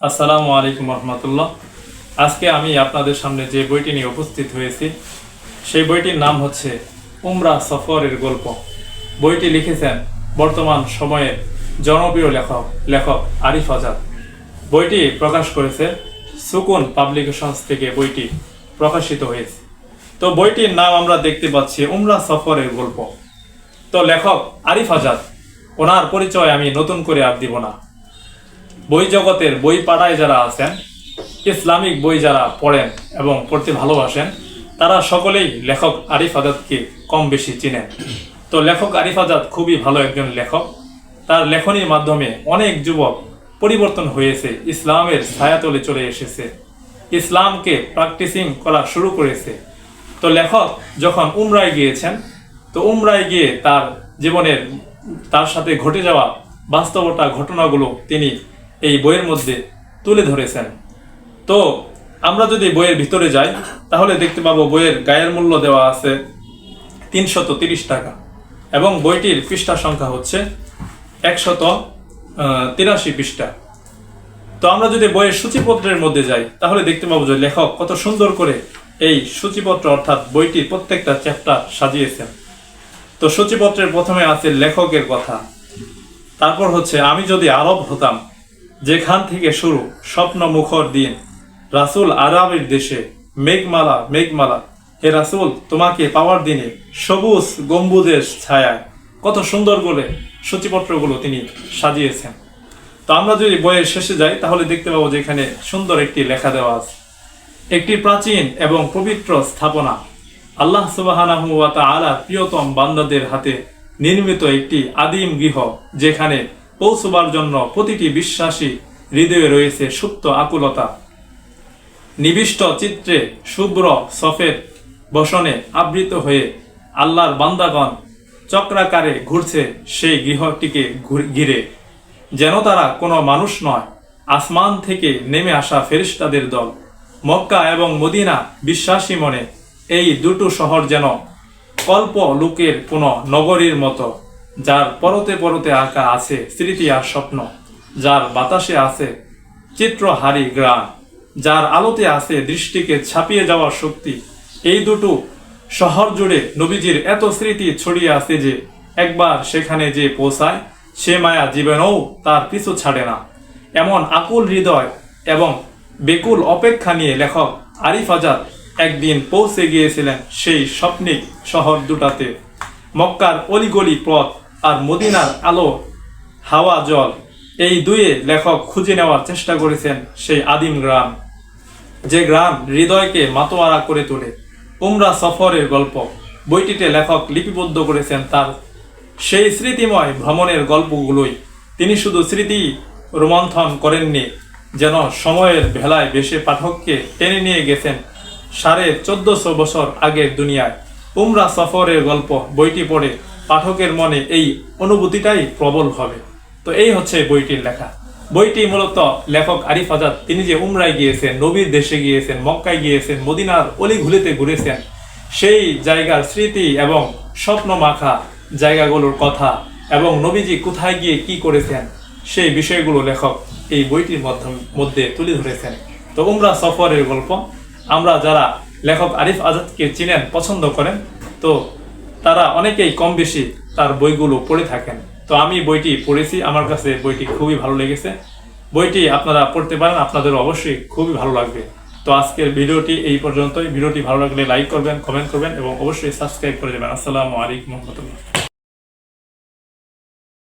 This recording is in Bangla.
আসসালামু আলাইকুম রহমতুল্লাহ। আজকে আমি আপনাদের সামনে যে বইটি নিয়ে উপস্থিত হয়েছি সেই বইটির নাম হচ্ছে উমরা সফরের গল্প। বইটি লিখেছেন বর্তমান সময়ের জনপ্রিয় লেখক আরিফ আজাদ। বইটি প্রকাশ করেছে সুকুন পাবলিকেশনস থেকে বইটি প্রকাশিত হয়েছে। তো বইটির নাম আমরা দেখতে পাচ্ছি উমরা সফরের গল্প। তো লেখক আরিফ আজাদ, ওনার পরিচয় আমি নতুন করে আর দিব না। বই জগতের বই পাড়ায় যারা আছেন, ইসলামিক বই যারা পড়েন এবং পড়তে ভালোবাসেন, তারা সকলেই লেখক আরিফ আজাদকে কম বেশি চিনেন। তো লেখক আরিফ আজাদ খুবই ভালো একজন লেখক। তার লেখনীর মাধ্যমে অনেক যুবক পরিবর্তন হয়েছে, ইসলামের ছায়াতলে চলে এসেছে, ইসলামকে প্র্যাকটিসিং করা শুরু করেছে। তো লেখক যখন উমরায় গিয়েছেন, তো উমরায় গিয়ে তার জীবনের তার সাথে ঘটে যাওয়া বাস্তবতা ঘটনাগুলো তিনি এই বইয়ের মধ্যে তুলে ধরেছেন। তো আমরা যদি বইয়ের ভিতরে যাই তাহলে দেখতে পাবো বইয়ের গায়ের মূল্য দেওয়া আছে 330 টাকা এবং বইটির পৃষ্ঠা সংখ্যা হচ্ছে 183 পৃষ্ঠা। তো আমরা যদি বইয়ের সূচিপত্রের মধ্যে যাই তাহলে দেখতে পাবো যে লেখক কত সুন্দর করে এই সূচিপত্র অর্থাৎ বইটির প্রত্যেকটা চ্যাপ্টার সাজিয়েছেন। তো সূচিপত্রের প্রথমে আছে লেখকের কথা, তারপর হচ্ছে আমি যদি আরব হতাম, যেখান থেকে শুরু স্বপ্ন মুখর দিন, রাসূল আরবের দেশে, মেঘমালা মেঘমালা, হে রাসূল তোমাকে পাওয়ার দিনে, সবুজ গম্বুজের ছায়ায়। কত সুন্দর করে সূচিপত্রগুলো তিনি সাজিয়েছেন। তো আমরা যদি বইয়ের শেষে যাই তাহলে দেখতে পাবো যে এখানে সুন্দর একটি লেখা দেওয়া আছে, একটি প্রাচীন এবং পবিত্র স্থাপনা, আল্লাহ সুবহানাহু ওয়া তাআলা প্রিয়তম বান্দাদের হাতে নির্মিত একটি আদিম গৃহ, যেখানে পৌঁছবার জন্য প্রতিটি বিশ্বাসী হৃদয়ে রয়েছে সুপ্ত আকুলতা। নিবিষ্ট চিত্রে শুভ্র সফেদ বসনে আবৃত হয়ে আল্লাহর বান্দাগণ চক্রাকারে ঘুরছে সেই গৃহটিকে ঘিরে, যেন তারা কোনো মানুষ নয়, আসমান থেকে নেমে আসা ফেরেশতাদের দল। মক্কা এবং মদিনা বিশ্বাসী মনে এই দুটো শহর যেন কল্প লোকের কোনো নগরীর মতো, যার পরতে পরতে আঁকা আছে স্মৃতি আর স্বপ্ন, যার বাতাসে আছে চিত্রহারী গ্রাম, যার আলোতে আছে দৃষ্টিকে ছাপিয়ে যাওয়ার শক্তি। এই দুটো শহর জুড়ে নবীজির এত স্মৃতি ছড়িয়ে আছে যে একবার সেখানে যে পৌঁছায় সে মায়া জীবনেও তার পিছু ছাড়ে না। এমন আকুল হৃদয় এবং বেকুল অপেক্ষা নিয়ে লেখক আরিফ আজাদ একদিন পৌঁছে গিয়েছিলেন সেই স্বপ্নিক শহর দুটাতে। মক্কার অলিগলি পথ আর মদিনার আলো হাওয়া জল, এই দুয়ে লেখক খুঁজে নেওয়ার চেষ্টা করেছেন সেই আদিম গ্রাম, যে গ্রাম হৃদয়কে মাতোয়ারা করে তোলে। উমরা সফরের গল্প বইটিতে লেখক লিপিবদ্ধ করেছেন তার সেই স্মৃতিময় ভ্রমণের গল্পগুলোই। তিনি শুধু স্মৃতি রোমন্থন করেননি, যেন সময়ের ভেলায় বেশে পাঠককে টেনে নিয়ে গেছেন 1450 বছর আগের দুনিয়ায়। উমরা সফরের গল্প বইটি পড়ে পাঠকের মনে এই অনুভূতিটাই প্রবল হবে। তো এই হচ্ছে বইটির লেখা। বইটি মূলত লেখক আরিফ আজাদ তিনি যে উমরায় গিয়েছেন, নবীর দেশে গিয়েছেন, মক্কায় গিয়েছেন, মদিনার অলিঘুলিতে ঘুরেছেন, সেই জায়গার স্মৃতি এবং স্বপ্ন মাখা জায়গাগুলোর কথা এবং নবীজি কোথায় গিয়ে কি করেছেন সেই বিষয়গুলো লেখক এই বইটির মধ্যে তুলে ধরেছেন। তো উমরা সফরের গল্প আমরা যারা লেখক আরিফ আজাদকে চিনেন, পছন্দ করেন, তো তারা অনেকেই কম বেশি তার বইগুলো পড়ে থাকেন। তো আমি বইটি পড়েছি, আমার কাছে বইটি খুবই ভালো লেগেছে। বইটি আপনারা পড়তে পারেন, আপনাদের অবশ্যই খুবই ভালো লাগবে। তো আজকের ভিডিওটি এই পর্যন্তই। ভিডিওটি ভালো লাগলে লাইক করবেন, কমেন্ট করবেন এবং অবশ্যই সাবস্ক্রাইব করে দেবেন। আসসালামু আলাইকুম রহমতুল্লাহ।